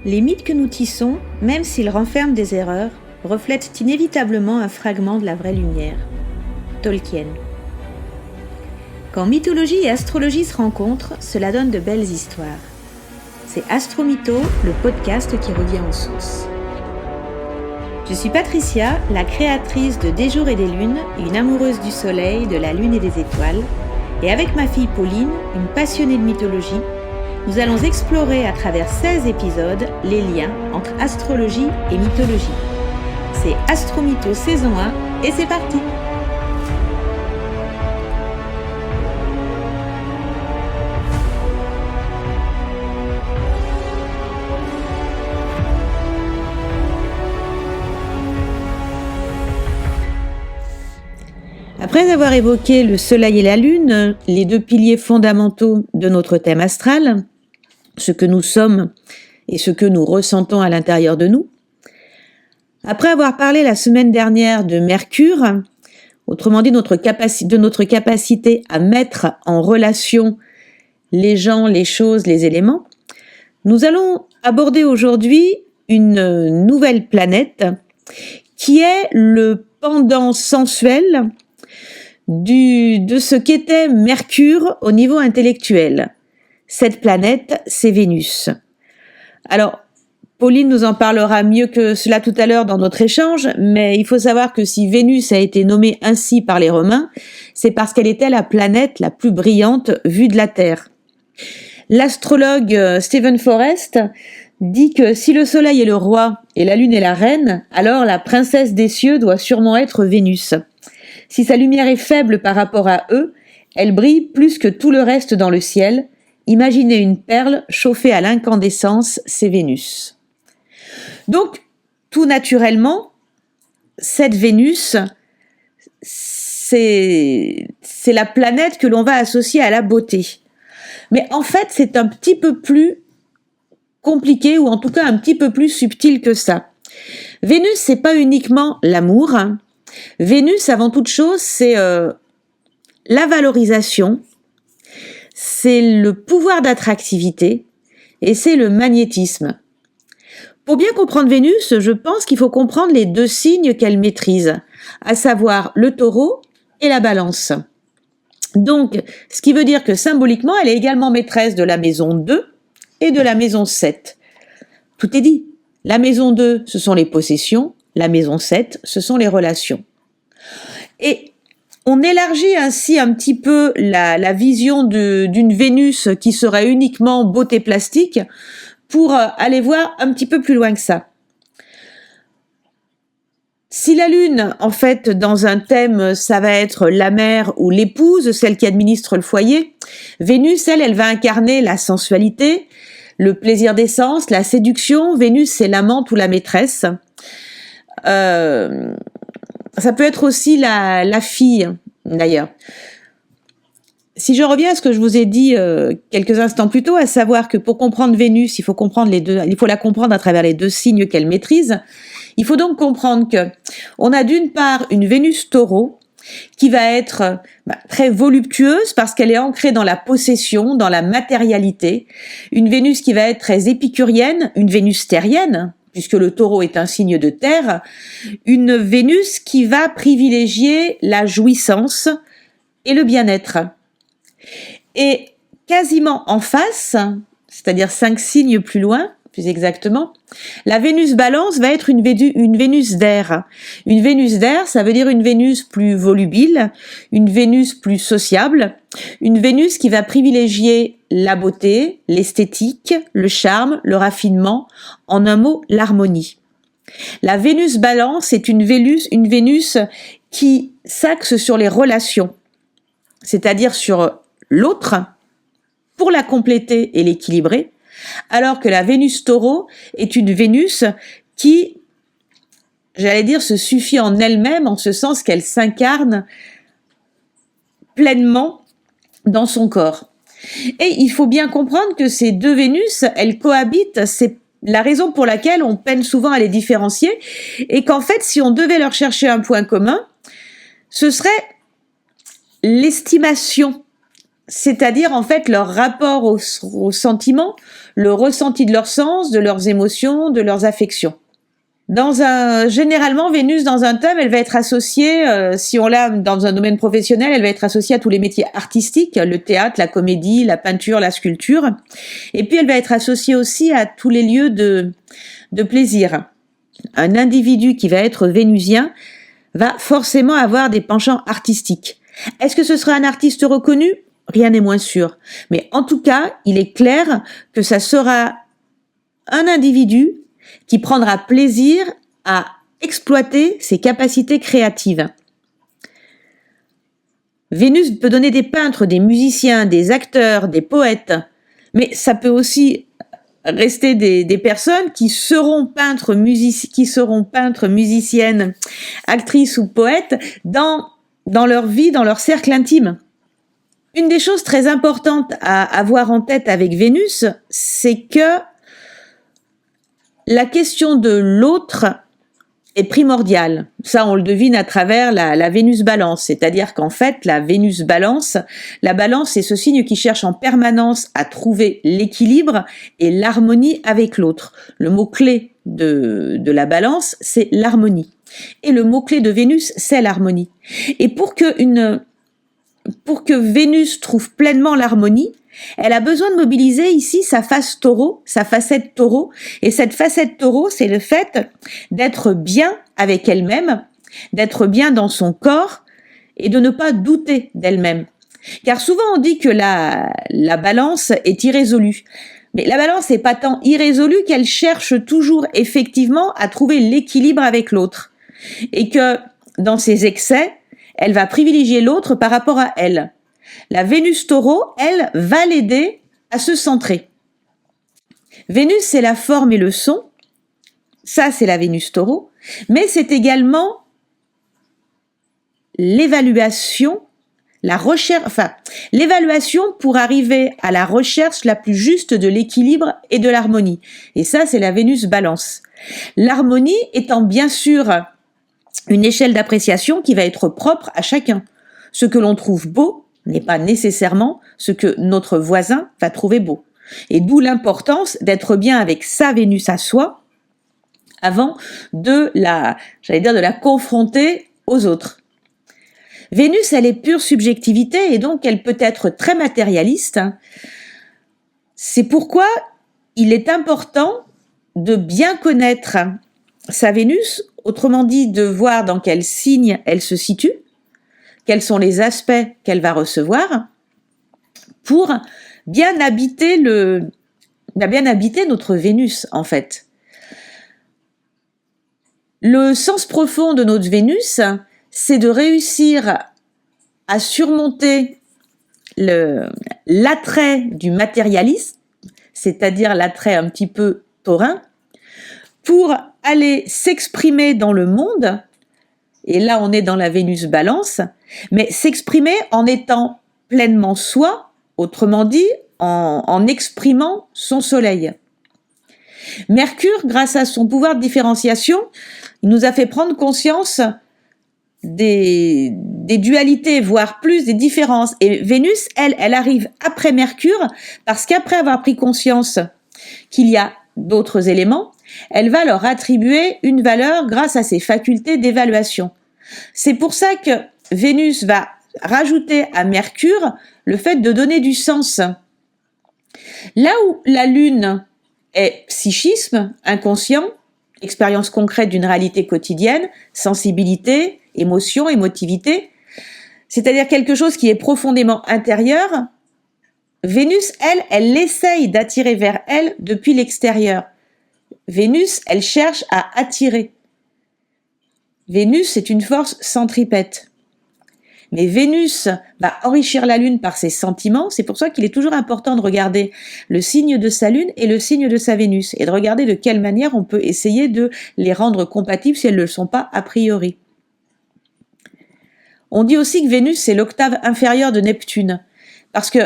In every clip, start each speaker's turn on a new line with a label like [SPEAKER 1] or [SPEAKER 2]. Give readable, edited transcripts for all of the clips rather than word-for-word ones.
[SPEAKER 1] Les mythes que nous tissons, même s'ils renferment des erreurs, reflètent inévitablement un fragment de la vraie lumière. Tolkien. Quand mythologie et astrologie se rencontrent, cela donne de belles histoires. C'est Astromytho, le podcast qui revient aux sources. Je suis Patricia, la créatrice de Des jours et des lunes, une amoureuse du soleil, de la lune et des étoiles, et avec ma fille Pauline, une passionnée de mythologie, nous allons explorer à travers 16 épisodes les liens entre astrologie et mythologie. C'est Astromytho saison 1 et c'est parti! Après avoir évoqué le soleil et la lune, les deux piliers fondamentaux de notre thème astral, ce que nous sommes et ce que nous ressentons à l'intérieur de nous, après avoir parlé la semaine dernière de Mercure, autrement dit de notre capacité à mettre en relation les gens, les choses, les éléments, nous allons aborder aujourd'hui une nouvelle planète qui est le pendant sensuel de ce qu'était Mercure au niveau intellectuel. Cette planète, c'est Vénus. Alors, Pauline nous en parlera mieux que cela tout à l'heure dans notre échange, mais il faut savoir que si Vénus a été nommée ainsi par les Romains, c'est parce qu'elle était la planète la plus brillante vue de la Terre. L'astrologue Steven Forrest dit que si le Soleil est le roi et la Lune est la reine, alors la princesse des cieux doit sûrement être Vénus. Si sa lumière est faible par rapport à eux, elle brille plus que tout le reste dans le ciel. Imaginez une perle chauffée à l'incandescence, c'est Vénus. Donc, tout naturellement, cette Vénus, c'est la planète que l'on va associer à la beauté. Mais en fait, c'est un petit peu plus compliqué, ou en tout cas un petit peu plus subtil que ça. Vénus, c'est pas uniquement l'amour. Vénus, avant toute chose, c'est la valorisation, c'est le pouvoir d'attractivité et c'est le magnétisme. Pour bien comprendre Vénus, je pense qu'il faut comprendre les deux signes qu'elle maîtrise, à savoir le taureau et la balance. Donc, ce qui veut dire que symboliquement, elle est également maîtresse de la maison 2 et de la maison 7. Tout est dit. La maison 2, ce sont les possessions, la maison 7, ce sont les relations. Et on élargit ainsi un petit peu la vision d'une Vénus qui serait uniquement beauté plastique pour aller voir un petit peu plus loin que ça. Si la Lune, en fait, dans un thème, ça va être la mère ou l'épouse, celle qui administre le foyer, Vénus, elle va incarner la sensualité, le plaisir des sens, la séduction. Vénus, c'est l'amante ou la maîtresse. Ça peut être aussi la fille, d'ailleurs. Si je reviens à ce que je vous ai dit quelques instants plus tôt, à savoir que pour comprendre Vénus, il faut la comprendre à travers les deux signes qu'elle maîtrise. Il faut donc comprendre que on a d'une part une Vénus Taureau qui va être très voluptueuse parce qu'elle est ancrée dans la possession, dans la matérialité. Une Vénus qui va être très épicurienne, une Vénus terrienne, puisque le taureau est un signe de terre, une Vénus qui va privilégier la jouissance et le bien-être. Et quasiment en face, c'est-à-dire 5 signes plus loin, plus exactement, la Vénus Balance va être une Vénus d'air. Une Vénus d'air, ça veut dire une Vénus plus volubile, une Vénus plus sociable, une Vénus qui va privilégier la beauté, l'esthétique, le charme, le raffinement, en un mot, l'harmonie. La Vénus Balance est une Vénus qui s'axe sur les relations, c'est-à-dire sur l'autre, pour la compléter et l'équilibrer, alors que la Vénus Taureau est une Vénus qui, se suffit en elle-même, en ce sens qu'elle s'incarne pleinement dans son corps. Et il faut bien comprendre que ces deux Vénus, elles cohabitent, c'est la raison pour laquelle on peine souvent à les différencier, et qu'en fait, si on devait leur chercher un point commun, ce serait l'estimation c'est-à-dire en fait leur rapport aux sentiments, le ressenti de leurs sens, de leurs émotions, de leurs affections. Généralement, Vénus dans un thème, elle va être associée, si on l'a dans un domaine professionnel, elle va être associée à tous les métiers artistiques, le théâtre, la comédie, la peinture, la sculpture. Et puis elle va être associée aussi à tous les lieux de plaisir. Un individu qui va être vénusien va forcément avoir des penchants artistiques. Est-ce que ce sera un artiste reconnu ? Rien n'est moins sûr. Mais en tout cas, il est clair que ça sera un individu qui prendra plaisir à exploiter ses capacités créatives. Vénus peut donner des peintres, des musiciens, des acteurs, des poètes, mais ça peut aussi rester des personnes qui seront peintres, musiciennes, actrices ou poètes dans leur vie, dans leur cercle intime. Une des choses très importantes à avoir en tête avec Vénus, c'est que la question de l'autre est primordiale. Ça, on le devine à travers la Vénus Balance. C'est-à-dire qu'en fait, la Balance, c'est ce signe qui cherche en permanence à trouver l'équilibre et l'harmonie avec l'autre. Le mot-clé de la Balance, c'est l'harmonie. Et le mot-clé de Vénus, c'est l'harmonie. Et pour que Vénus trouve pleinement l'harmonie, elle a besoin de mobiliser ici sa facette taureau. Et cette facette taureau, c'est le fait d'être bien avec elle-même, d'être bien dans son corps et de ne pas douter d'elle-même. Car souvent on dit que la balance est irrésolue. Mais la balance n'est pas tant irrésolue qu'elle cherche toujours effectivement à trouver l'équilibre avec l'autre. Et que dans ses excès, elle va privilégier l'autre par rapport à elle. La Vénus Taureau, elle, va l'aider à se centrer. Vénus, c'est la forme et le son. Ça, c'est la Vénus Taureau. Mais c'est également l'évaluation, l'évaluation pour arriver à la recherche la plus juste de l'équilibre et de l'harmonie. Et ça, c'est la Vénus Balance. L'harmonie étant bien sûr une échelle d'appréciation qui va être propre à chacun. Ce que l'on trouve beau n'est pas nécessairement ce que notre voisin va trouver beau. Et d'où l'importance d'être bien avec sa Vénus à soi avant de la confronter aux autres. Vénus, elle est pure subjectivité et donc elle peut être très matérialiste. C'est pourquoi il est important de bien connaître sa Vénus, autrement dit de voir dans quel signe elle se situe, quels sont les aspects qu'elle va recevoir, pour bien habiter notre Vénus, en fait. Le sens profond de notre Vénus, c'est de réussir à surmonter l'attrait du matérialisme, c'est-à-dire l'attrait un petit peu taurin, pour aller s'exprimer dans le monde. Et là, on est dans la Vénus Balance, mais s'exprimer en étant pleinement soi, autrement dit, en exprimant son soleil. Mercure, grâce à son pouvoir de différenciation, il nous a fait prendre conscience des dualités, voire plus des différences. Et Vénus, elle arrive après Mercure, parce qu'après avoir pris conscience qu'il y a d'autres éléments, elle va leur attribuer une valeur grâce à ses facultés d'évaluation. C'est pour ça que Vénus va rajouter à Mercure le fait de donner du sens. Là où la Lune est psychisme, inconscient, expérience concrète d'une réalité quotidienne, sensibilité, émotion, émotivité, c'est-à-dire quelque chose qui est profondément intérieur, Vénus, elle essaye d'attirer vers elle depuis l'extérieur. Vénus, elle cherche à attirer. Vénus, c'est une force centripète. Mais Vénus va enrichir la Lune par ses sentiments, c'est pour ça qu'il est toujours important de regarder le signe de sa Lune et le signe de sa Vénus, et de regarder de quelle manière on peut essayer de les rendre compatibles si elles ne le sont pas a priori. On dit aussi que Vénus, c'est l'octave inférieure de Neptune, parce que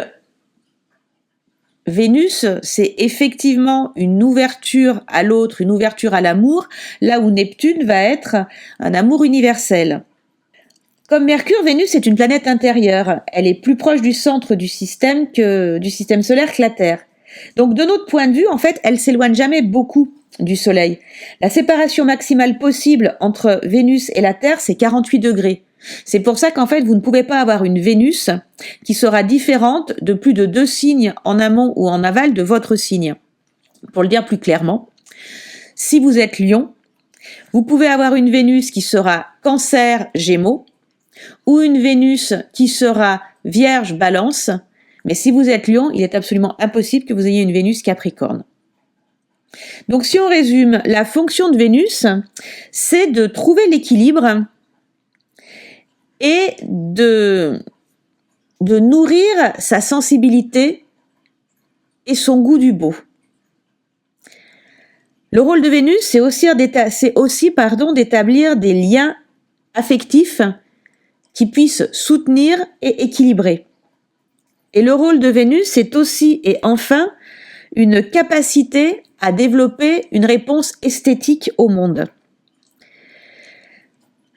[SPEAKER 1] Vénus, c'est effectivement une ouverture à l'autre, une ouverture à l'amour, là où Neptune va être un amour universel. Comme Mercure, Vénus est une planète intérieure. Elle est plus proche du centre du système solaire que la Terre. Donc de notre point de vue, en fait, elle s'éloigne jamais beaucoup du Soleil. La séparation maximale possible entre Vénus et la Terre, c'est 48 degrés. C'est pour ça qu'en fait, vous ne pouvez pas avoir une Vénus qui sera différente de plus de 2 signes en amont ou en aval de votre signe. Pour le dire plus clairement, si vous êtes Lion, vous pouvez avoir une Vénus qui sera Cancer, Gémeaux, ou une Vénus qui sera Vierge, Balance, mais si vous êtes Lion, il est absolument impossible que vous ayez une Vénus Capricorne. Donc si on résume, la fonction de Vénus, c'est de trouver l'équilibre et de nourrir sa sensibilité et son goût du beau. Le rôle de Vénus, c'est aussi d'établir des liens affectifs qui puissent soutenir et équilibrer. Et le rôle de Vénus, c'est aussi et enfin une capacité à développer une réponse esthétique au monde.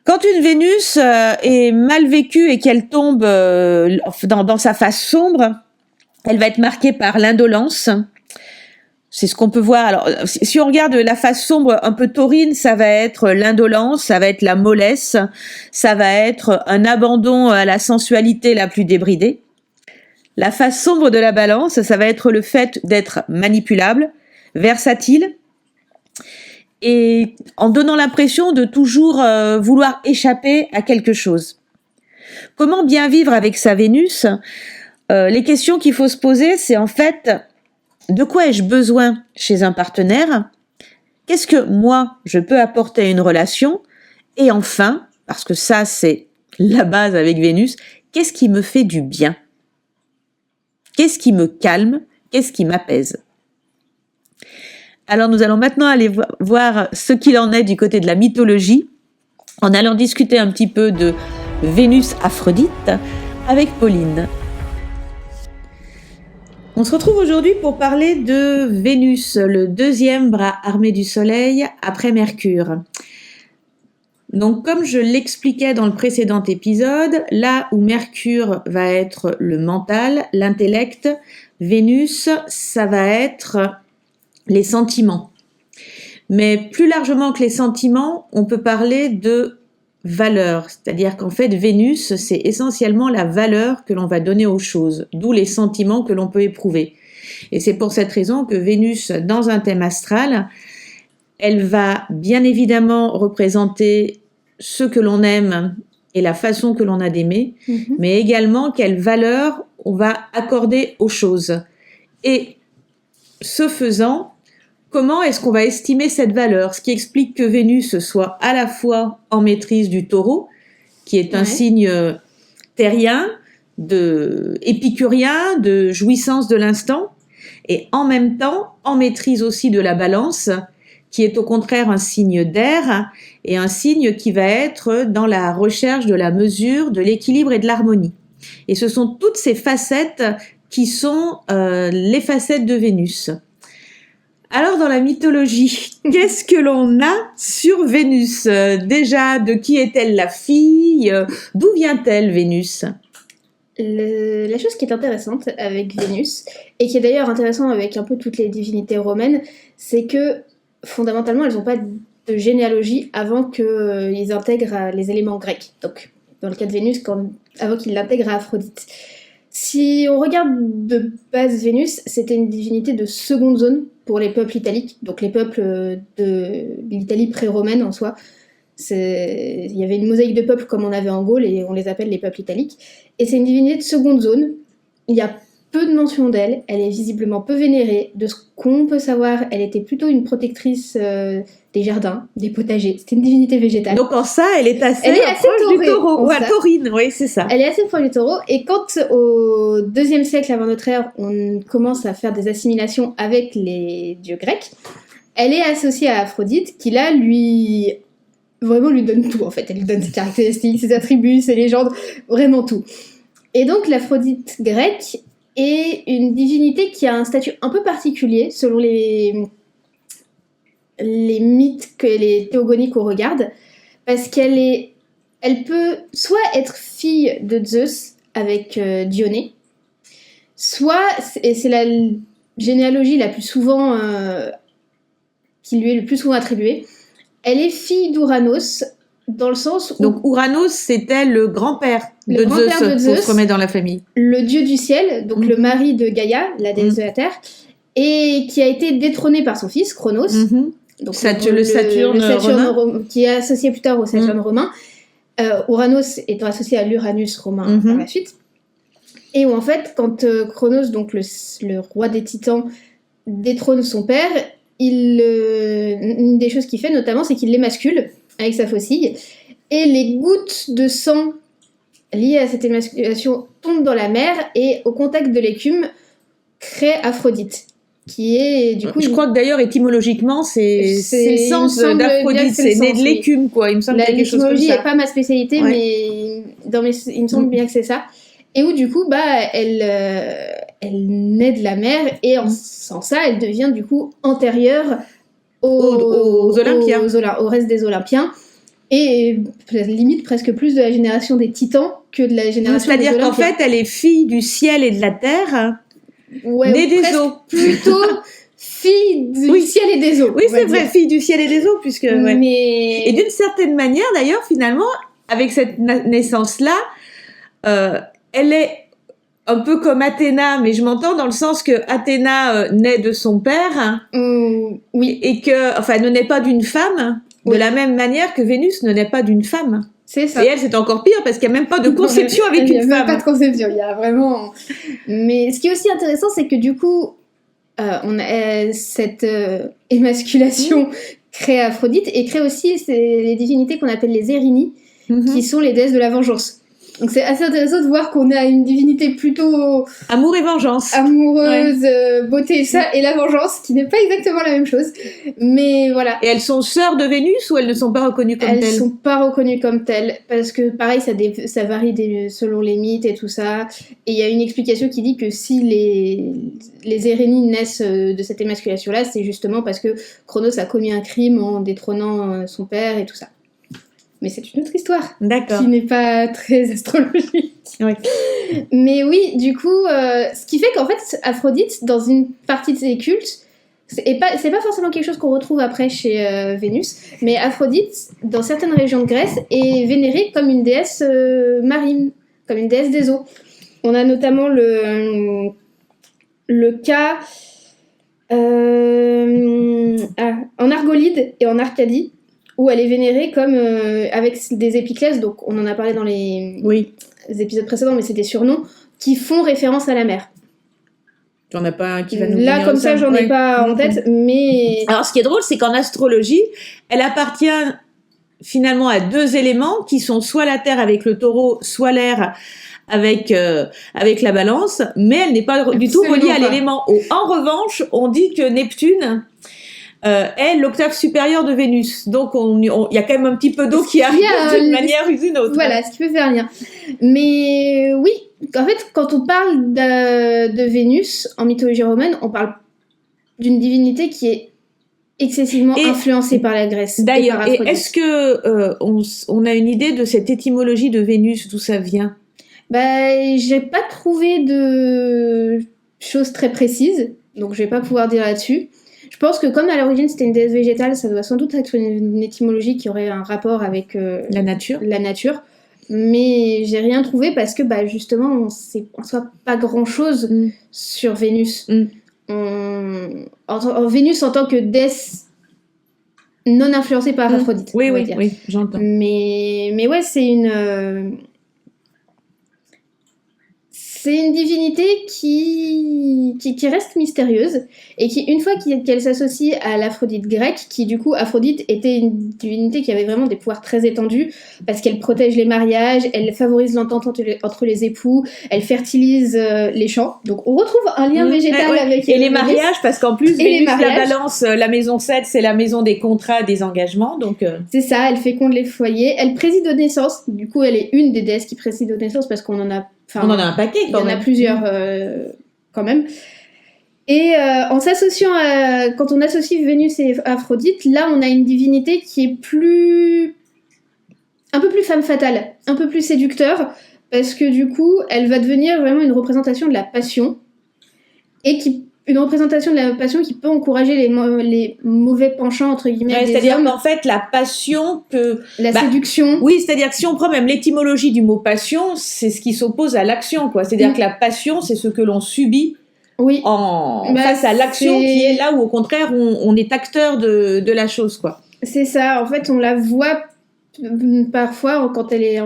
[SPEAKER 1] Quand une Vénus est mal vécue et qu'elle tombe dans sa face sombre, elle va être marquée par l'indolence. C'est ce qu'on peut voir. Alors, si on regarde la face sombre un peu taurine, ça va être l'indolence, ça va être la mollesse, ça va être un abandon à la sensualité la plus débridée. La face sombre de la balance, ça va être le fait d'être manipulable, versatile, et en donnant l'impression de toujours vouloir échapper à quelque chose. Comment bien vivre avec sa Vénus ? Les questions qu'il faut se poser, c'est en fait, de quoi ai-je besoin chez un partenaire ? Qu'est-ce que moi, je peux apporter à une relation ? Et enfin, parce que ça, c'est la base avec Vénus, qu'est-ce qui me fait du bien ? Qu'est-ce qui me calme ? Qu'est-ce qui m'apaise ? Alors nous allons maintenant aller voir ce qu'il en est du côté de la mythologie, en allant discuter un petit peu de Vénus Aphrodite avec Pauline. On se retrouve aujourd'hui pour parler de Vénus, le deuxième bras armé du Soleil après Mercure. Donc comme je l'expliquais dans le précédent épisode, là où Mercure va être le mental, l'intellect, Vénus, ça va être les sentiments. Mais plus largement que les sentiments, on peut parler de valeur, c'est-à-dire qu'en fait Vénus, c'est essentiellement la valeur que l'on va donner aux choses, d'où les sentiments que l'on peut éprouver. Et c'est pour cette raison que Vénus, dans un thème astral, elle va bien évidemment représenter ce que l'on aime et la façon que l'on a d'aimer, mais également quelle valeur on va accorder aux choses. Et ce faisant, comment est-ce qu'on va estimer cette valeur ? Ce qui explique que Vénus soit à la fois en maîtrise du Taureau, qui est un signe terrien, épicurien, de jouissance de l'instant, et en même temps en maîtrise aussi de la Balance, qui est au contraire un signe d'air et un signe qui va être dans la recherche de la mesure, de l'équilibre et de l'harmonie. Et ce sont toutes ces facettes qui sont les facettes de Vénus. Alors dans la mythologie, qu'est-ce que l'on a sur Vénus ? Déjà, de qui est-elle la fille ? D'où vient-elle Vénus ?
[SPEAKER 2] La chose qui est intéressante avec Vénus, et qui est d'ailleurs intéressante avec un peu toutes les divinités romaines, c'est que fondamentalement elles n'ont pas de généalogie avant qu'ils intègrent les éléments grecs. Donc dans le cas de Vénus, avant qu'ils l'intègrent à Aphrodite. Si on regarde de base Vénus, c'était une divinité de seconde zone pour les peuples italiques, donc les peuples de l'Italie pré-romaine en soi. Il y avait une mosaïque de peuples comme on avait en Gaule et on les appelle les peuples italiques. Et c'est une divinité de seconde zone. Il y a peu de mentions d'elle, elle est visiblement peu vénérée. De ce qu'on peut savoir, elle était plutôt une protectrice des jardins, des potagers. C'était une divinité végétale.
[SPEAKER 1] Donc en ça, elle est assez proche du Taureau. Ouais, taurine, oui, c'est ça.
[SPEAKER 2] Elle est assez proche du Taureau. Et quand au IIe siècle avant notre ère, on commence à faire des assimilations avec les dieux grecs, elle est associée à Aphrodite, qui là, lui donne tout en fait. Elle lui donne ses caractéristiques, ses attributs, ses légendes, vraiment tout. Et donc l'Aphrodite grecque est une divinité qui a un statut un peu particulier selon les mythes que les théogonies qu'on regarde, parce qu'elle est elle peut soit être fille de Zeus avec Dionée, soit, et c'est la généalogie la plus souvent, qui lui est le plus souvent attribuée, elle est fille d'Ouranos, dans le sens où...
[SPEAKER 1] Donc Ouranos, c'était le grand-père de
[SPEAKER 2] Zeus,
[SPEAKER 1] pour se remettre dans la famille.
[SPEAKER 2] Le dieu du ciel, donc le mari de Gaïa, la déesse de la terre, et qui a été détrôné par son fils, Chronos. Donc,
[SPEAKER 1] le Saturne romain.
[SPEAKER 2] Qui est associé plus tard au Saturne romain. Ouranos étant associé à l'Uranus romain par la suite. Et où en fait, quand Chronos, donc le roi des titans, détrône son père, une des choses qu'il fait notamment, c'est qu'il l'émascule avec sa faucille. Et les gouttes de sang liées à cette émasculation tombent dans la mer et au contact de l'écume crée Aphrodite. Qui est du coup.
[SPEAKER 1] Je crois que d'ailleurs étymologiquement c'est le sens d'Aphrodite, c'est né de l'écume quoi. Il me semble qu'il y a quelque chose comme ça.
[SPEAKER 2] L'étymologie n'est pas ma spécialité, mais il me semble bien que c'est ça. Et où du coup elle naît de la mer et sans ça elle devient du coup antérieure aux Olympiens, au reste des Olympiens. Et limite presque plus de la génération des titans que de la génération des Olympiens.
[SPEAKER 1] C'est-à-dire qu'en fait elle est fille du ciel et de la terre.
[SPEAKER 2] Ouais, des eaux. Plutôt fille du ciel et des eaux.
[SPEAKER 1] Oui, c'est vrai, fille du ciel et des eaux, puisque. Ouais.
[SPEAKER 2] Mais...
[SPEAKER 1] Et d'une certaine manière, d'ailleurs, finalement, avec cette naissance-là, elle est un peu comme Athéna, mais je m'entends dans le sens que Athéna naît de son père,
[SPEAKER 2] oui,
[SPEAKER 1] et que, enfin, ne naît pas d'une femme, de la même manière que Vénus ne naît pas d'une femme.
[SPEAKER 2] C'est ça.
[SPEAKER 1] Et elle, c'est encore pire parce qu'il n'y a même pas de conception avec une femme.
[SPEAKER 2] Il n'y a même pas de conception, il y a vraiment... Mais ce qui est aussi intéressant, c'est que du coup, on a cette émasculation crée Aphrodite et crée aussi les divinités qu'on appelle les Érini, qui sont les déesses de la vengeance. Donc c'est assez intéressant de voir qu'on a une divinité plutôt...
[SPEAKER 1] Amour et vengeance.
[SPEAKER 2] Amoureuse, beauté et ça, et la vengeance, qui n'est pas exactement la même chose. Mais voilà.
[SPEAKER 1] Et elles sont sœurs de Vénus ou elles ne sont pas reconnues comme telles ?
[SPEAKER 2] Elles ne sont pas reconnues comme telles, parce que pareil, ça varie selon les mythes et tout ça. Et il y a une explication qui dit que si les Érénies naissent de cette émasculation-là, c'est justement parce que Chronos a commis un crime en détrônant son père et tout ça. Mais c'est une autre histoire.
[SPEAKER 1] D'accord.
[SPEAKER 2] Qui n'est pas très astrologique.
[SPEAKER 1] Oui.
[SPEAKER 2] Mais oui, du coup, ce qui fait qu'en fait, Aphrodite, dans une partie de ses cultes, c'est pas forcément quelque chose qu'on retrouve après chez Vénus, mais Aphrodite, dans certaines régions de Grèce, est vénérée comme une déesse marine, comme une déesse des eaux. On a notamment le cas en Argolide et en Arcadie, où elle est vénérée comme avec des épiclèses, donc on en a parlé dans les épisodes précédents, mais c'est des surnoms qui font référence à la mer.
[SPEAKER 1] T'en as pas un qui va nous
[SPEAKER 2] là comme ça j'en ai pas en tête, mais
[SPEAKER 1] alors ce qui est drôle c'est qu'en astrologie elle appartient finalement à deux éléments qui sont soit la terre avec le taureau, soit l'air avec la balance, mais elle n'est pas du tout reliée à l'élément. En revanche on dit que Neptune est l'octave supérieure de Vénus. Donc, il y a quand même un petit peu d'eau qui arrive d'une manière ou d'une autre.
[SPEAKER 2] Voilà, ce qui peut faire lien. Mais oui, en fait, quand on parle de Vénus en mythologie romaine, on parle d'une divinité qui est excessivement influencée par la Grèce.
[SPEAKER 1] D'ailleurs, et est-ce que on a une idée de cette étymologie de Vénus, d'où ça vient ?
[SPEAKER 2] J'ai pas trouvé de choses très précises, donc je vais pas pouvoir dire là-dessus. Je pense que comme à l'origine c'était une déesse végétale, ça doit sans doute être une étymologie qui aurait un rapport avec la nature. Mais j'ai rien trouvé parce que justement on sait en soi pas grand-chose sur Vénus. Vénus en tant que déesse non influencée par Aphrodite.
[SPEAKER 1] Oui, j'entends.
[SPEAKER 2] Mais ouais, c'est une divinité qui reste mystérieuse et qui, une fois qu'elle s'associe à l'Aphrodite grecque, qui du coup, Aphrodite était une divinité qui avait vraiment des pouvoirs très étendus parce qu'elle protège les mariages, elle favorise l'entente entre les époux, elle fertilise les champs. Donc on retrouve un lien végétal avec...
[SPEAKER 1] Et les mariages, parce qu'en plus, Vénus, la balance, la maison 7, c'est la maison des contrats, des engagements. Donc
[SPEAKER 2] c'est ça, elle féconde les foyers, elle préside aux naissances. Du coup, elle est une des déesses qui préside aux naissances parce qu'on en a...
[SPEAKER 1] on en a un paquet quand même.
[SPEAKER 2] Il y en a plusieurs quand même. Et en s'associant quand on associe Vénus et Aphrodite, là on a une divinité qui est plus un peu plus femme fatale, un peu plus séducteur, parce que du coup, elle va devenir vraiment une représentation de la passion, et une représentation de la passion qui peut encourager les mauvais penchants, entre guillemets, des
[SPEAKER 1] c'est-à-dire
[SPEAKER 2] hommes.
[SPEAKER 1] qu'en fait, la passion peut...
[SPEAKER 2] La séduction.
[SPEAKER 1] Oui, c'est-à-dire que si on prend même l'étymologie du mot passion, c'est ce qui s'oppose à l'action, quoi. C'est-à-dire que la passion, c'est ce que l'on subit face à l'action, qui est là où, au contraire, on est acteur de la chose, quoi.
[SPEAKER 2] C'est ça. En fait, on la voit parfois quand elle est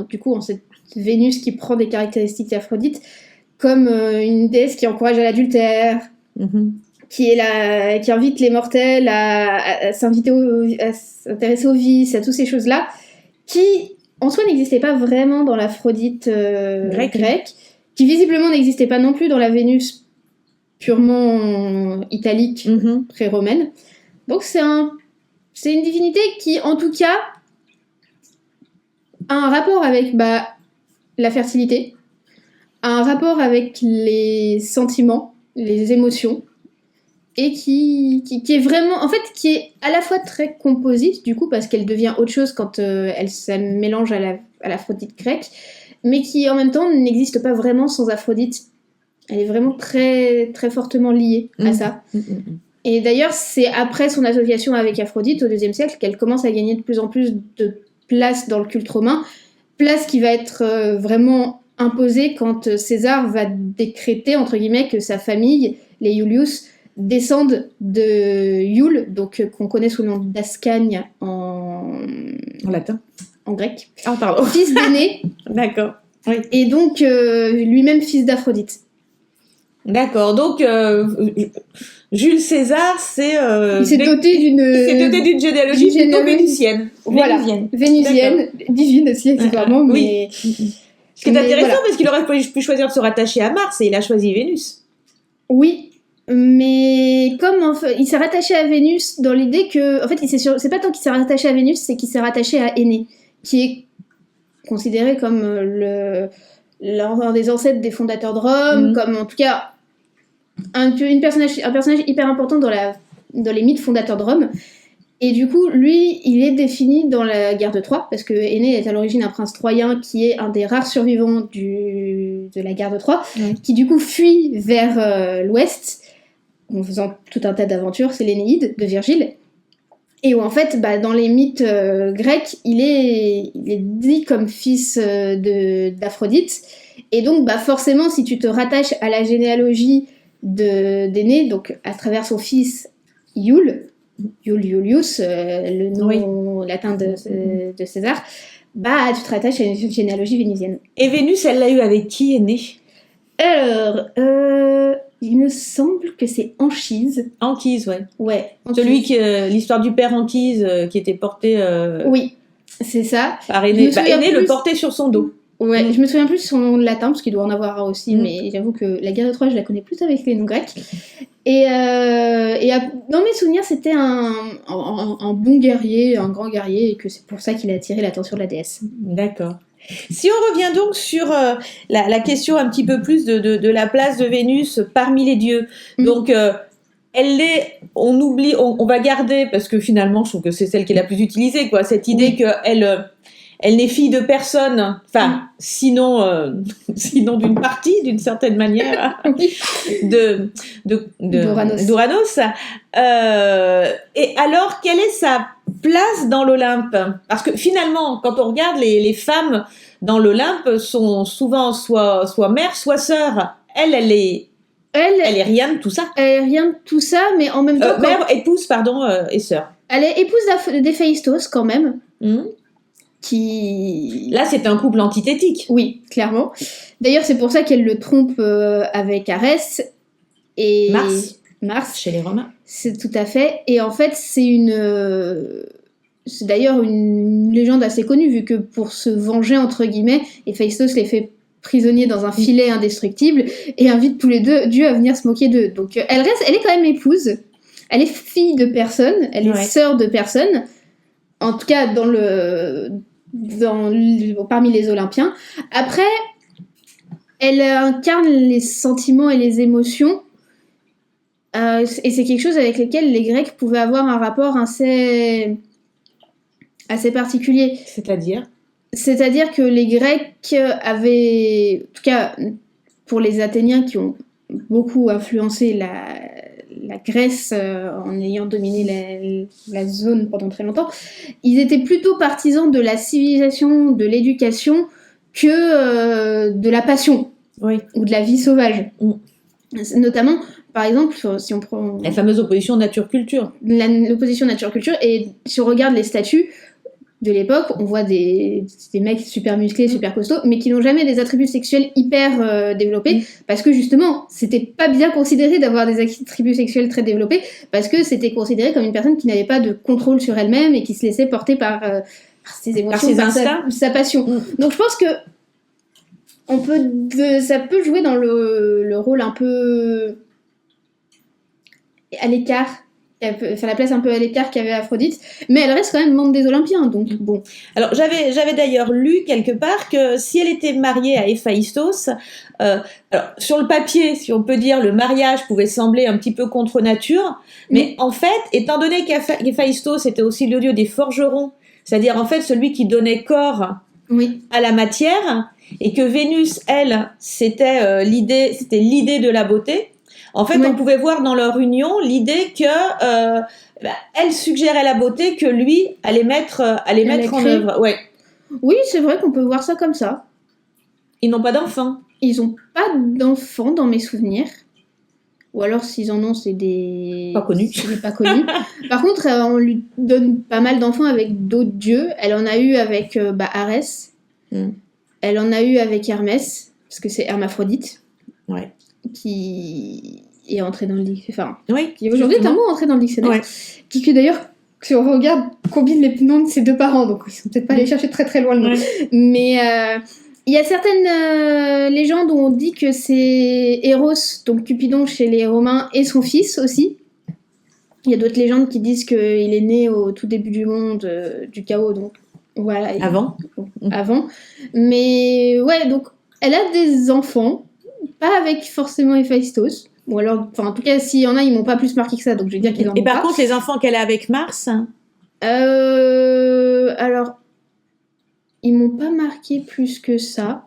[SPEAKER 2] du coup, en cette Vénus qui prend des caractéristiques d'Aphrodite, comme une déesse qui encourage à l'adultère, qui invite les mortels à s'intéresser aux vices, à toutes ces choses-là, qui en soi n'existaient pas vraiment dans l'Aphrodite grecque, qui visiblement n'existait pas non plus dans la Vénus purement italique, pré-romaine. Donc c'est une divinité qui, en tout cas, a un rapport avec la fertilité, a un rapport avec les sentiments, les émotions, et qui est vraiment, en fait, qui est à la fois très composite, du coup, parce qu'elle devient autre chose quand elle se mélange à l'Aphrodite grecque, mais qui, en même temps, n'existe pas vraiment sans Aphrodite. Elle est vraiment très, très fortement liée à ça. Et d'ailleurs, c'est après son association avec Aphrodite, au IIe siècle, qu'elle commence à gagner de plus en plus de place dans le culte romain, place qui va être vraiment imposée quand César va décréter, entre guillemets, que sa famille, les Iulius, descendent de Iule, donc qu'on connaît sous le nom d'Ascagne en
[SPEAKER 1] latin,
[SPEAKER 2] en grec.
[SPEAKER 1] Ah, pardon.
[SPEAKER 2] Fils d'Énée.
[SPEAKER 1] D'accord. Oui.
[SPEAKER 2] Et donc lui-même fils d'Aphrodite.
[SPEAKER 1] D'accord. Donc Jules César, il s'est
[SPEAKER 2] doté
[SPEAKER 1] d'une généalogie plutôt vénusienne.
[SPEAKER 2] Voilà. Vénusienne, divine aussi accessoirement, mais.
[SPEAKER 1] Ce qui est intéressant, parce qu'il aurait pu choisir de se rattacher à Mars et il a choisi Vénus.
[SPEAKER 2] Oui. Mais comme il s'est rattaché à Vénus dans l'idée que, en fait, c'est pas tant qu'il s'est rattaché à Vénus, c'est qu'il s'est rattaché à Énée, qui est considéré comme l'un des ancêtres des fondateurs de Rome, comme en tout cas un personnage hyper important dans les mythes fondateurs de Rome. Et du coup, lui, il est défini dans la guerre de Troie, parce que Énée est à l'origine un prince troyen qui est un des rares survivants de la guerre de Troie, qui du coup fuit vers l'ouest en faisant tout un tas d'aventures. C'est l'Énéide de Virgile. Et où en fait, dans les mythes grecs, il est dit comme fils d'Aphrodite. Et donc, forcément, si tu te rattaches à la généalogie d'Énée, donc à travers son fils Iulius, le nom latin de César, tu te rattaches à une généalogie vénusienne.
[SPEAKER 1] Et Vénus, elle l'a eu avec qui, Énée ?
[SPEAKER 2] Alors, il me semble que c'est Anchise.
[SPEAKER 1] Anchise, ouais.
[SPEAKER 2] Ouais.
[SPEAKER 1] Anchise. L'histoire du père Anchise qui était porté.
[SPEAKER 2] Oui, c'est ça.
[SPEAKER 1] Par Énée. Énée le portait sur son dos.
[SPEAKER 2] Ouais, je me souviens plus de son nom latin, parce qu'il doit en avoir aussi, mais j'avoue que la guerre de Troie, je la connais plus avec les noms grecs. Et dans mes souvenirs, c'était un bon guerrier, un grand guerrier, et que c'est pour ça qu'il a attiré l'attention de la déesse.
[SPEAKER 1] D'accord. Si on revient donc sur la question un petit peu plus de la place de Vénus parmi les dieux, donc on oublie, on va garder, parce que finalement je trouve que c'est celle qui est la plus utilisée, quoi, cette idée qu'elle n'est fille de personne, sinon d'une partie, d'une certaine manière, d'Ouranos. Et alors, quelle est sa place dans l'Olympe ? Parce que finalement, quand on regarde les femmes dans l'Olympe, sont souvent soit mères, soit sœurs. Elle est rien de tout ça.
[SPEAKER 2] Elle est rien de tout ça, mais en même temps...
[SPEAKER 1] Mère, épouse, pardon, et sœur.
[SPEAKER 2] Elle est épouse d'Héphaïstos, quand même.
[SPEAKER 1] Là, c'est un couple antithétique.
[SPEAKER 2] Oui, clairement. D'ailleurs, c'est pour ça qu'elle le trompe avec Arès et Mars.
[SPEAKER 1] Chez les Romains.
[SPEAKER 2] C'est tout à fait. Et en fait, c'est d'ailleurs une légende assez connue, vu que pour se venger, entre guillemets, Héphaïstos les fait prisonniers dans un filet indestructible et invite tous les deux dieux à venir se moquer d'eux. Donc, elle est quand même épouse. Elle est fille de personne. Elle est sœur de personne. En tout cas, parmi les Olympiens. Après, elle incarne les sentiments et les émotions. Et c'est quelque chose avec lequel les Grecs pouvaient avoir un rapport assez assez particulier.
[SPEAKER 1] C'est-à-dire
[SPEAKER 2] que les Grecs avaient, en tout cas pour les Athéniens qui ont beaucoup influencé la Grèce en ayant dominé la zone pendant très longtemps, ils étaient plutôt partisans de la civilisation, de l'éducation, que de la passion ou de la vie sauvage. Notamment, par exemple, si on prend...
[SPEAKER 1] La fameuse opposition nature-culture.
[SPEAKER 2] L'opposition nature-culture, et si on regarde les statues de l'époque, on voit des mecs super musclés, super costauds, mais qui n'ont jamais des attributs sexuels hyper développés, parce que justement, c'était pas bien considéré d'avoir des attributs sexuels très développés, parce que c'était considéré comme une personne qui n'avait pas de contrôle sur elle-même et qui se laissait porter par ses émotions,
[SPEAKER 1] par ses instincts,
[SPEAKER 2] sa passion. Donc je pense que ça peut jouer dans le rôle un peu à l'écart, la place un peu à l'écart qu'avait Aphrodite, mais elle reste quand même membre des Olympiens, donc bon.
[SPEAKER 1] Alors j'avais d'ailleurs lu quelque part que si elle était mariée à Héphaïstos, alors sur le papier, si on peut dire, le mariage pouvait sembler un petit peu contre nature, mais en fait, étant donné qu'Héphaïstos était aussi le dieu des forgerons, c'est-à-dire en fait celui qui donnait corps à la matière, et que Vénus, elle, c'était l'idée de la beauté. En fait, on pouvait voir dans leur union l'idée que elle suggérait la beauté que lui allait mettre en œuvre. Ouais.
[SPEAKER 2] Oui, c'est vrai qu'on peut voir ça comme ça.
[SPEAKER 1] Ils n'ont pas d'enfants.
[SPEAKER 2] Ils n'ont pas d'enfants dans mes souvenirs. Ou alors, s'ils en ont, c'est des...
[SPEAKER 1] Pas connus.
[SPEAKER 2] Pas connus. Par contre, on lui donne pas mal d'enfants avec d'autres dieux. Elle en a eu avec Arès. Elle en a eu avec Hermès, parce que c'est Hermaphrodite.
[SPEAKER 1] Ouais.
[SPEAKER 2] Qui est entré dans le dictionnaire.
[SPEAKER 1] Qui
[SPEAKER 2] aujourd'hui est un mot entré dans le dictionnaire. Qui d'ailleurs, si on regarde, combine les noms de ses deux parents, donc ils sont peut-être pas allés chercher très très loin le nom. Mais il y a certaines légendes où on dit que c'est Eros, donc Cupidon chez les Romains, et son fils aussi. Il y a d'autres légendes qui disent qu'il est né au tout début du monde, du chaos, donc voilà. Avant. Mais ouais, donc elle a des enfants. Pas avec forcément Héphaïstos. Ou alors, en tout cas, s'il y en a, ils m'ont pas plus marqué que ça, donc je vais dire qu'ils en ont pas.
[SPEAKER 1] Et par contre, les enfants qu'elle a avec Mars
[SPEAKER 2] alors, ils m'ont pas marqué plus que ça.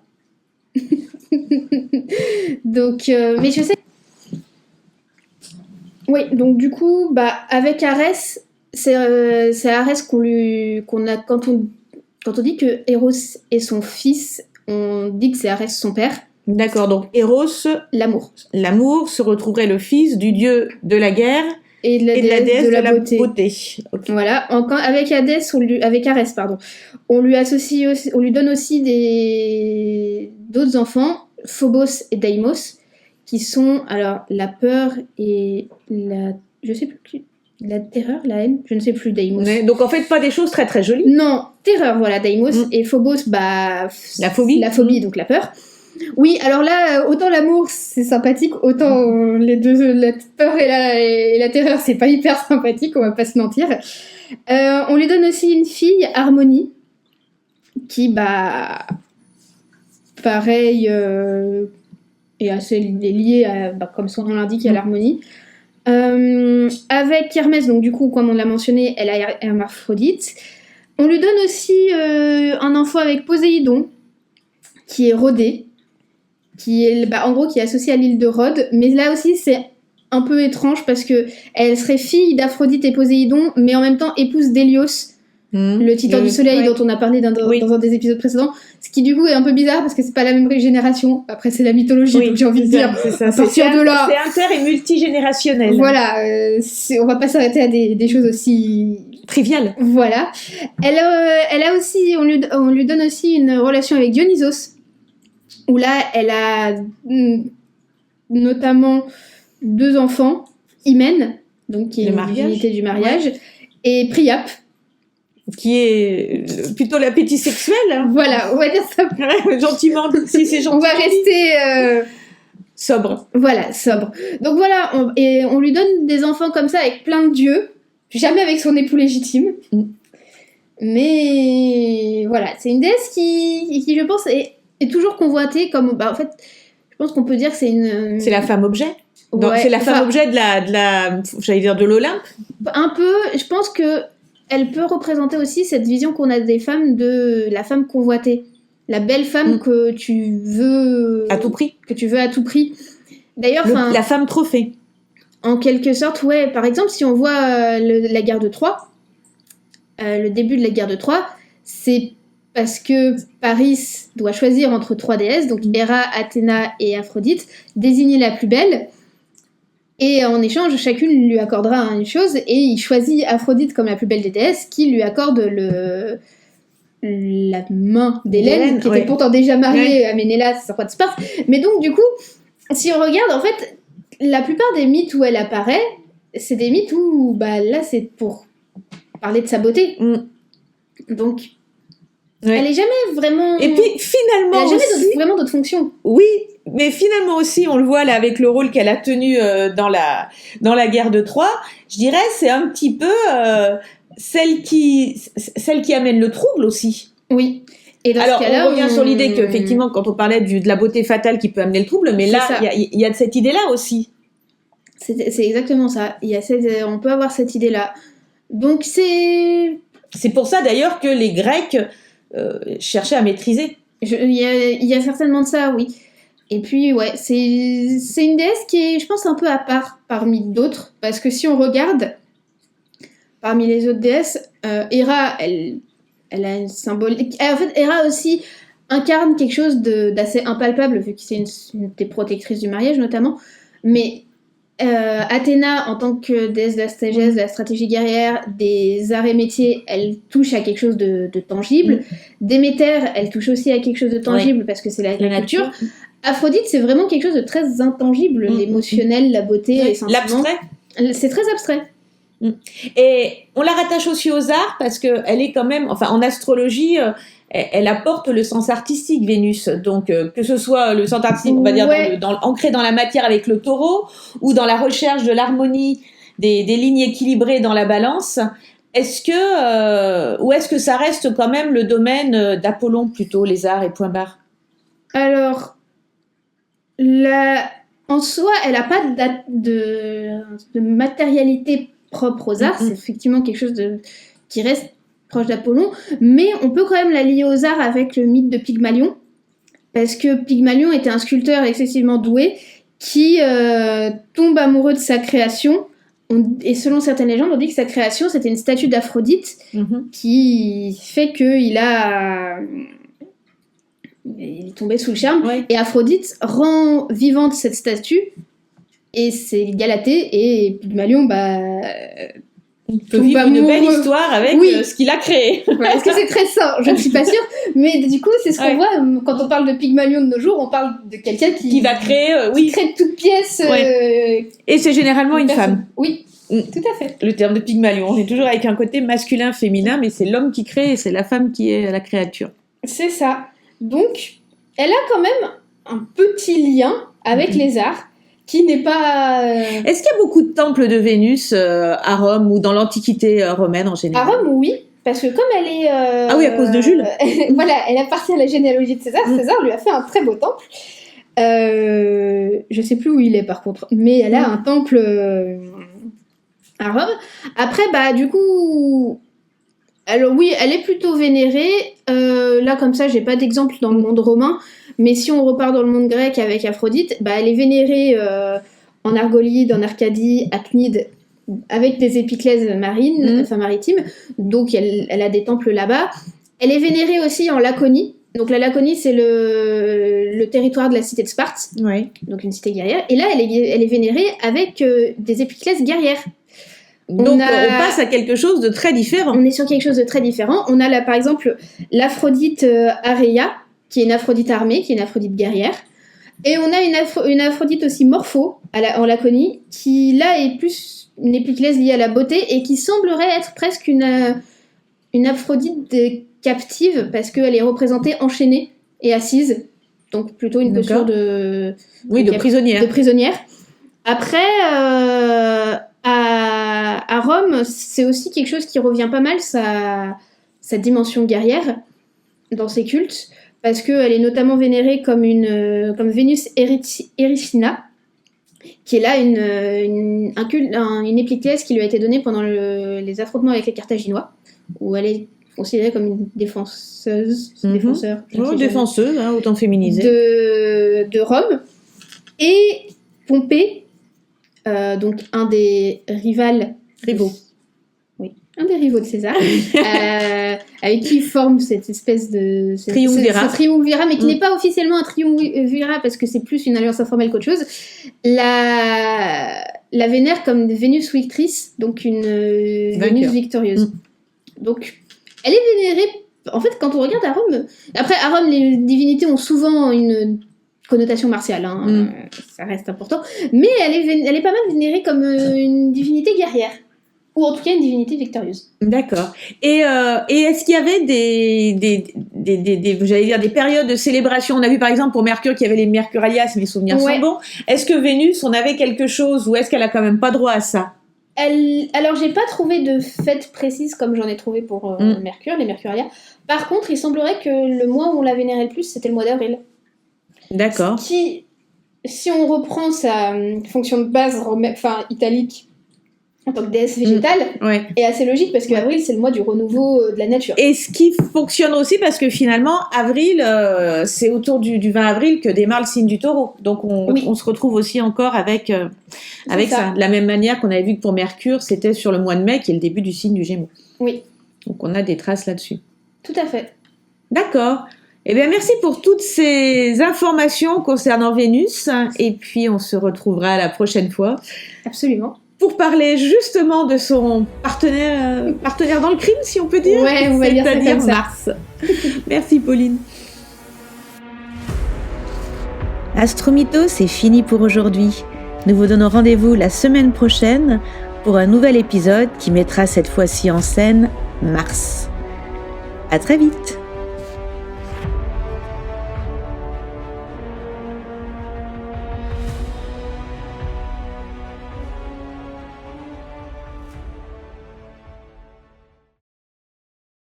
[SPEAKER 2] Donc, mais je sais... Oui, donc du coup, avec Arès, c'est Arès qu'on a... Quand on dit que Eros est son fils, on dit que c'est Arès son père.
[SPEAKER 1] D'accord, donc Eros, l'amour se retrouverait le fils du dieu de la guerre
[SPEAKER 2] et de la déesse de la beauté.
[SPEAKER 1] Okay.
[SPEAKER 2] Voilà, avec avec Arès, on lui donne aussi d'autres enfants, Phobos et Deimos, qui sont alors la peur et je sais plus, la terreur, la haine, je ne sais plus, Deimos.
[SPEAKER 1] Ouais, donc en fait pas des choses très très jolies.
[SPEAKER 2] Non, terreur, voilà, Deimos, et Phobos,
[SPEAKER 1] la phobie,
[SPEAKER 2] donc la peur. Oui, alors là, autant l'amour c'est sympathique, autant les deux, la peur et la terreur, c'est pas hyper sympathique, on va pas se mentir. On lui donne aussi une fille, Harmonie, qui, pareil, est assez liée à, comme son nom l'indique, à l'harmonie. Avec Hermès, donc du coup, comme on l'a mentionné, elle a Hermaphrodite. On lui donne aussi un enfant avec Poséidon, qui est Rhodé, qui est en gros qui est associée à l'île de Rhodes, mais là aussi c'est un peu étrange parce que elle serait fille d'Aphrodite et Poséidon, mais en même temps épouse d'Hélios, le titan du soleil dont on a parlé dans un des épisodes précédents, ce qui du coup est un peu bizarre parce que c'est pas la même génération. Après c'est la mythologie, donc j'ai envie de dire à partir de là
[SPEAKER 1] c'est inter et multigénérationnel.
[SPEAKER 2] Voilà, on va pas s'arrêter à des choses aussi
[SPEAKER 1] triviales.
[SPEAKER 2] Voilà. Elle a aussi, on lui donne aussi une relation avec Dionysos, où là, elle a notamment 2 enfants, Hymen, donc qui est une divinité du mariage, et Priape,
[SPEAKER 1] qui est plutôt l'appétit sexuel.
[SPEAKER 2] Voilà, on va dire ça.
[SPEAKER 1] Gentiment, si c'est gentil.
[SPEAKER 2] On va rester
[SPEAKER 1] sobre.
[SPEAKER 2] Voilà, sobre. Donc voilà, on lui donne des enfants comme ça avec plein de dieux, jamais avec son époux légitime. Mais voilà, c'est une déesse qui je pense, est toujours convoitée comme... en fait, je pense qu'on peut dire que c'est une...
[SPEAKER 1] C'est la femme objet. C'est la femme objet de la j'allais dire de l'Olympe.
[SPEAKER 2] Un peu, je pense que elle peut représenter aussi cette vision qu'on a des femmes de la femme convoitée. La belle femme que tu veux...
[SPEAKER 1] À tout prix.
[SPEAKER 2] Que tu veux à tout prix. D'ailleurs,
[SPEAKER 1] la femme trophée.
[SPEAKER 2] En quelque sorte, ouais. Par exemple, si on voit la guerre de Troie, le début de la guerre de Troie, c'est parce que Paris doit choisir entre 3 déesses, donc Héra, Athéna et Aphrodite, désigner la plus belle. Et en échange, chacune lui accordera une chose, et il choisit Aphrodite comme la plus belle des déesses, qui lui accorde la main d'Hélène, qui était pourtant déjà mariée à Ménélas, roi de Sparte. Mais donc, du coup, si on regarde, en fait, la plupart des mythes où elle apparaît, c'est des mythes où, là, c'est pour parler de sa beauté. Donc, elle n'est jamais vraiment...
[SPEAKER 1] Et puis, finalement
[SPEAKER 2] elle n'a jamais vraiment d'autres fonctions.
[SPEAKER 1] Oui, mais finalement aussi, on le voit là avec le rôle qu'elle a tenu dans la guerre de Troie, je dirais, c'est un petit peu... celle qui amène le trouble aussi.
[SPEAKER 2] Oui. Et dans
[SPEAKER 1] alors,
[SPEAKER 2] ce cas-là,
[SPEAKER 1] on revient sur l'idée qu'effectivement, quand on parlait de la beauté fatale qui peut amener le trouble, mais là, il y a de cette idée-là aussi.
[SPEAKER 2] C'est exactement ça. On peut avoir cette idée-là. Donc, c'est
[SPEAKER 1] pour ça, d'ailleurs, que les Grecs cherchaient à maîtriser.
[SPEAKER 2] Il y a certainement de ça, oui. Et puis, ouais, c'est une déesse qui est, je pense, un peu à part parmi d'autres, parce que si on regarde... Parmi les autres déesses, Héra, elle a une symbolique. En fait, Héra aussi incarne quelque chose d'assez impalpable, vu que c'est une des protectrices du mariage, notamment. Mais Athéna, en tant que déesse de la sagesse, de la stratégie guerrière, des arts et métiers, elle touche à quelque chose de tangible. Déméter, elle touche aussi à quelque chose de tangible, parce que c'est la nature. Aphrodite, c'est vraiment quelque chose de très intangible, l'émotionnel, la beauté, les sentiments.
[SPEAKER 1] L'abstrait.
[SPEAKER 2] C'est très abstrait.
[SPEAKER 1] Et on la rattache aussi aux arts parce qu'elle est quand même, enfin en astrologie, elle apporte le sens artistique, Vénus. Donc que ce soit le sens artistique, on va dire, ancré dans la matière avec le taureau, ou dans la recherche de l'harmonie des lignes équilibrées dans la balance, ou est-ce que ça reste quand même le domaine d'Apollon plutôt, les arts et point barre?
[SPEAKER 2] Alors, en soi, elle n'a pas de matérialité propre aux arts, c'est effectivement quelque chose qui reste proche d'Apollon, mais on peut quand même la lier aux arts avec le mythe de Pygmalion, parce que Pygmalion était un sculpteur excessivement doué qui tombe amoureux de sa création, et selon certaines légendes, on dit que sa création, c'était une statue d'Aphrodite, qui fait qu'il est tombé sous le charme, et Aphrodite rend vivante cette statue, et c'est Galatée, et Pygmalion,
[SPEAKER 1] il peut vivre une belle histoire avec ce qu'il a créé.
[SPEAKER 2] Est-ce que c'est très sain? Je ne suis pas sûre, mais du coup, c'est ce qu'on voit quand on parle de Pygmalion de nos jours, on parle de quelqu'un qui
[SPEAKER 1] va créer,
[SPEAKER 2] qui crée de toutes pièces.
[SPEAKER 1] Et c'est généralement une femme.
[SPEAKER 2] Oui, tout à fait.
[SPEAKER 1] Le terme de Pygmalion, on est toujours avec un côté masculin, féminin, mais c'est l'homme qui crée et c'est la femme qui est la créature.
[SPEAKER 2] C'est ça. Donc, elle a quand même un petit lien avec les arts, qui n'est pas...
[SPEAKER 1] Est-ce qu'il y a beaucoup de temples de Vénus à Rome ou dans l'Antiquité romaine en général?
[SPEAKER 2] À Rome, oui, parce que comme elle est...
[SPEAKER 1] Ah oui, à cause de Jules.
[SPEAKER 2] Voilà, elle appartient à la généalogie de César. César lui a fait un très beau temple. Je sais plus où il est par contre, mais elle a un temple à Rome. Après, du coup... Alors oui, elle est plutôt vénérée. Là, comme ça, j'ai pas d'exemple dans le monde romain. Mais si on repart dans le monde grec avec Aphrodite, elle est vénérée en Argolide, en Arcadie, à Cnide, avec des épiclèses maritimes. Donc, elle a des temples là-bas. Elle est vénérée aussi en Laconie. Donc, la Laconie, c'est le territoire de la cité de Sparte. Donc, une cité guerrière. Et là, elle est vénérée avec des épiclèses guerrières.
[SPEAKER 1] Donc, on passe à quelque chose de très différent.
[SPEAKER 2] On est sur quelque chose de très différent. On a là, par exemple, l'Aphrodite Areia, qui est une Aphrodite armée, qui est une Aphrodite guerrière. Et on a une Aphrodite aussi Morpho, en Laconie, qui là est plus une épiclèse liée à la beauté et qui semblerait être presque une Aphrodite captive, parce qu'elle est représentée enchaînée et assise. Donc plutôt une posture de
[SPEAKER 1] prisonnière.
[SPEAKER 2] De prisonnière. Après... À Rome, c'est aussi quelque chose qui revient pas mal, sa dimension guerrière dans ses cultes, parce qu'elle est notamment vénérée comme Vénus Erycina, qui est là une épithèse qui lui a été donnée pendant les affrontements avec les Carthaginois, où elle est considérée comme une défenseuse,
[SPEAKER 1] défenseuse, hein, autant féminisée.
[SPEAKER 2] De Rome. Et Pompée, donc un des rivaux. Oui, un des rivaux de César, avec qui il forme cette espèce de triumvirat, mais qui n'est pas officiellement un triumvirat parce que c'est plus une alliance informelle qu'autre chose. La vénère comme Vénus victrice, donc une Vénus victorieuse. Donc, elle est vénérée. En fait, quand on regarde à Rome, après à Rome, les divinités ont souvent une connotation martiale, hein, ça reste important, mais elle est pas mal vénérée comme une divinité guerrière. Ou en tout cas une divinité victorieuse.
[SPEAKER 1] D'accord. Et est-ce qu'il y avait des périodes de célébration? On a vu par exemple pour Mercure qu'il y avait les Mercurialias, si mes souvenirs sont bons. Est-ce que Vénus, on avait quelque chose ou est-ce qu'elle a quand même pas droit à ça?
[SPEAKER 2] Alors j'ai pas trouvé de fête précise comme j'en ai trouvé pour Mercure, les Mercurialias. Par contre, il semblerait que le mois où on la vénérait le plus, c'était le mois d'avril.
[SPEAKER 1] D'accord.
[SPEAKER 2] Qui, si on reprend sa fonction de base italique, en tant que déesse végétale, est assez logique parce qu'avril, c'est le mois du renouveau de la nature.
[SPEAKER 1] Et ce qui fonctionne aussi parce que finalement, avril, c'est autour du 20 avril que démarre le signe du taureau. Donc on se retrouve aussi encore avec ça. De la même manière qu'on avait vu que pour Mercure, c'était sur le mois de mai qui est le début du signe du Gémeaux.
[SPEAKER 2] Oui.
[SPEAKER 1] Donc on a des traces là-dessus.
[SPEAKER 2] Tout à fait.
[SPEAKER 1] D'accord. Eh bien, merci pour toutes ces informations concernant Vénus. Et puis, on se retrouvera la prochaine fois.
[SPEAKER 2] Absolument.
[SPEAKER 1] Pour parler justement de son partenaire dans le crime, si on peut dire.
[SPEAKER 2] Ouais, on va dire ça comme ça.
[SPEAKER 1] Mars. Merci, Pauline.
[SPEAKER 3] Astromytho, c'est fini pour aujourd'hui. Nous vous donnons rendez-vous la semaine prochaine pour un nouvel épisode qui mettra cette fois-ci en scène Mars. À très vite.